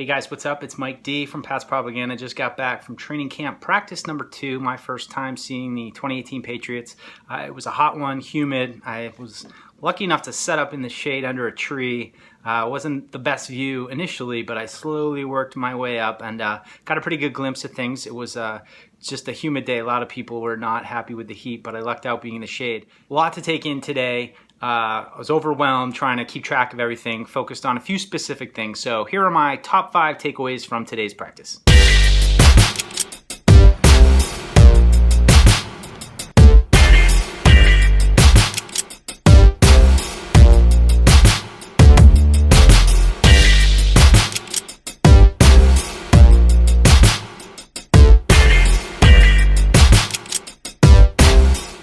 Hey guys, what's up? It's Mike D from PatsPropaganda. Just got back from training camp practice number 2, my first time seeing the 2018 Patriots. It was a hot one, humid. I was lucky enough to set up in the shade under a tree. It wasn't the best view initially, but I slowly worked my way up and got a pretty good glimpse of things. It was just a humid day. A lot of people were not happy with the heat, but I lucked out being in the shade. A lot to take in today. I was overwhelmed trying to keep track of everything, focused on a few specific things. So here are my top 5 takeaways from today's practice.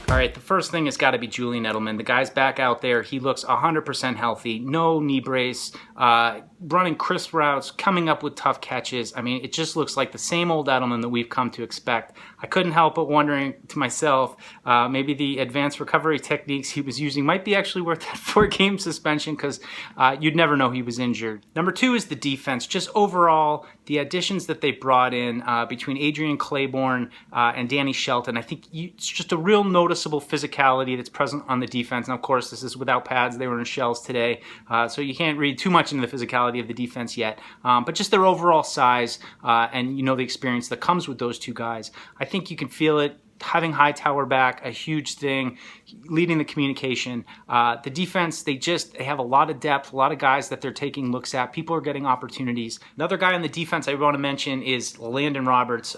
All right, the first thing has got to be Julian Edelman. The guy's back out there. He looks 100% healthy, no knee brace, running crisp routes, coming up with tough catches. I mean, it just looks like the same old Edelman that we've come to expect. I couldn't help but wondering to myself, maybe the advanced recovery techniques he was using might be actually worth that 4-game suspension because you'd never know he was injured. Number 2 is the defense. Just overall, the additions that they brought in between Adrian Claiborne and Danny Shelton, I think it's just a real noticeable physicality that's present on the defense. And of course, this is without pads. They were in shells today, so you can't read too much into the physicality of the defense yet. But just their overall size and the experience that comes with those two guys, I think you can feel it. Having Hightower back, a huge thing, leading the communication. The defense, they have a lot of depth, a lot of guys that they're taking looks at. People are getting opportunities. Another guy on the defense I want to mention is Landon Roberts.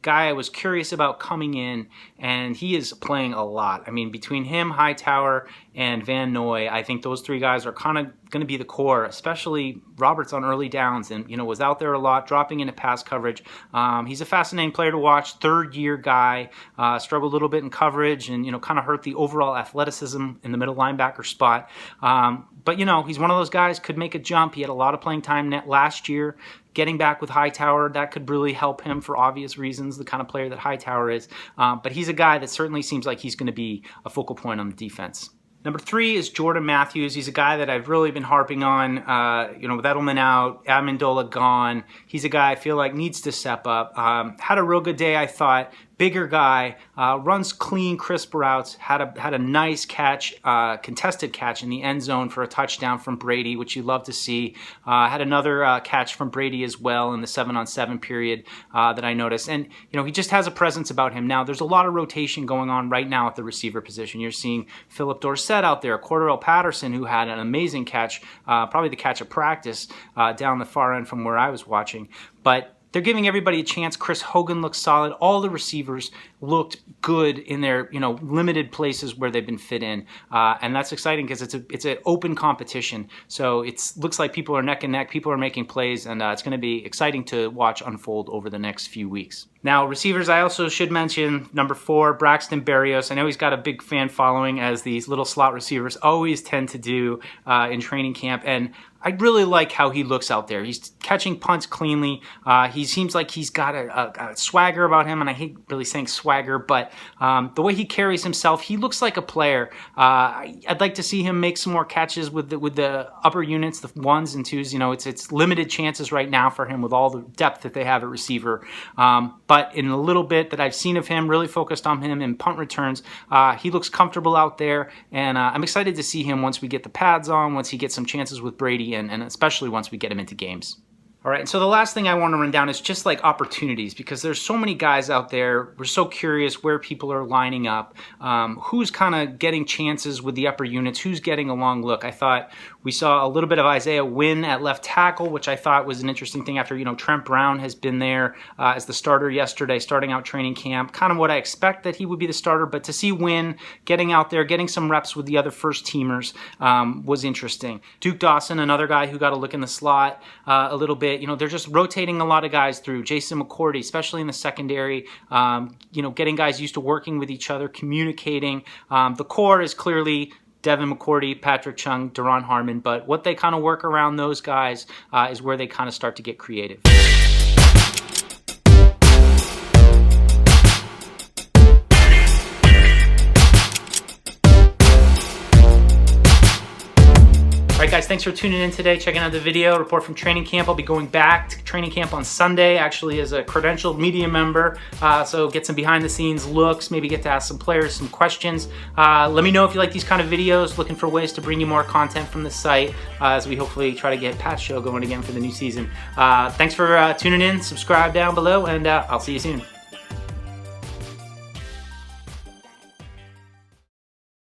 Guy I was curious about coming in, and he is playing a lot. I mean, between him, Hightower, and Van Noy, I think those 3 guys are kind of going to be the core, especially Roberts on early downs and, was out there a lot, dropping into pass coverage. He's a fascinating player to watch, third-year guy, struggled a little bit in coverage and, kind of hurt the overall athleticism in the middle linebacker spot. But, he's one of those guys, could make a jump. He had a lot of playing time last year. Getting back with Hightower, that could really help him for obvious reasons, the kind of player that Hightower is. But he's a guy that certainly seems like he's going to be a focal point on the defense. Number 3 is Jordan Matthews. He's a guy that I've really been harping on, with Edelman out, Amendola gone. He's a guy I feel like needs to step up. Had a real good day, I thought. Bigger guy, runs clean, crisp routes, had a nice catch, contested catch in the end zone for a touchdown from Brady, which you love to see. Had another catch from Brady as well in the 7-on-7 period that I noticed. And, he just has a presence about him. Now, there's a lot of rotation going on right now at the receiver position. You're seeing Philip Dorsett out there, Cordarrelle Patterson, who had an amazing catch, probably the catch of practice down the far end from where I was watching. But they're giving everybody a chance. Chris Hogan looks solid. All the receivers looked good in their, limited places where they've been fit in. And that's exciting because it's an open competition. So it looks like people are neck and neck. People are making plays, and it's going to be exciting to watch unfold over the next few weeks. Now, receivers, I also should mention number 4, Braxton Berrios. I know he's got a big fan following, as these little slot receivers always tend to do in training camp. And I really like how he looks out there. He's catching punts cleanly. He seems like he's got a swagger about him, and I hate really saying swagger, but the way he carries himself, he looks like a player. I'd like to see him make some more catches with the upper units, the 1s and 2s. It's limited chances right now for him with all the depth that they have at receiver. But in a little bit that I've seen of him, really focused on him in punt returns, he looks comfortable out there, and I'm excited to see him once we get the pads on, once he gets some chances with Brady, and especially once we get him into games. All right, and so the last thing I want to run down is just like opportunities, because there's so many guys out there. We're so curious where people are lining up, who's kind of getting chances with the upper units, who's getting a long look. I thought we saw a little bit of Isaiah Wynn at left tackle, which I thought was an interesting thing after, Trent Brown has been there as the starter yesterday, starting out training camp. Kind of what I expect that he would be the starter, but to see Wynn getting out there, getting some reps with the other first teamers was interesting. Duke Dawson, another guy who got a look in the slot a little bit. They're just rotating a lot of guys through. Jason McCourty, especially in the secondary, getting guys used to working with each other, communicating. The core is clearly Devin McCourty, Patrick Chung, Daron Harmon, but what they kind of work around those guys is where they kind of start to get creative. right, guys, thanks for tuning in today, checking out the video, report from training camp. I'll be going back to training camp on Sunday, actually as a credentialed media member, so get some behind the scenes looks, maybe get to ask some players some questions. Let me know if you like these kind of videos, looking for ways to bring you more content from the site as we hopefully try to get Pat's show going again for the new season. Thanks for tuning in, subscribe down below, and I'll see you soon.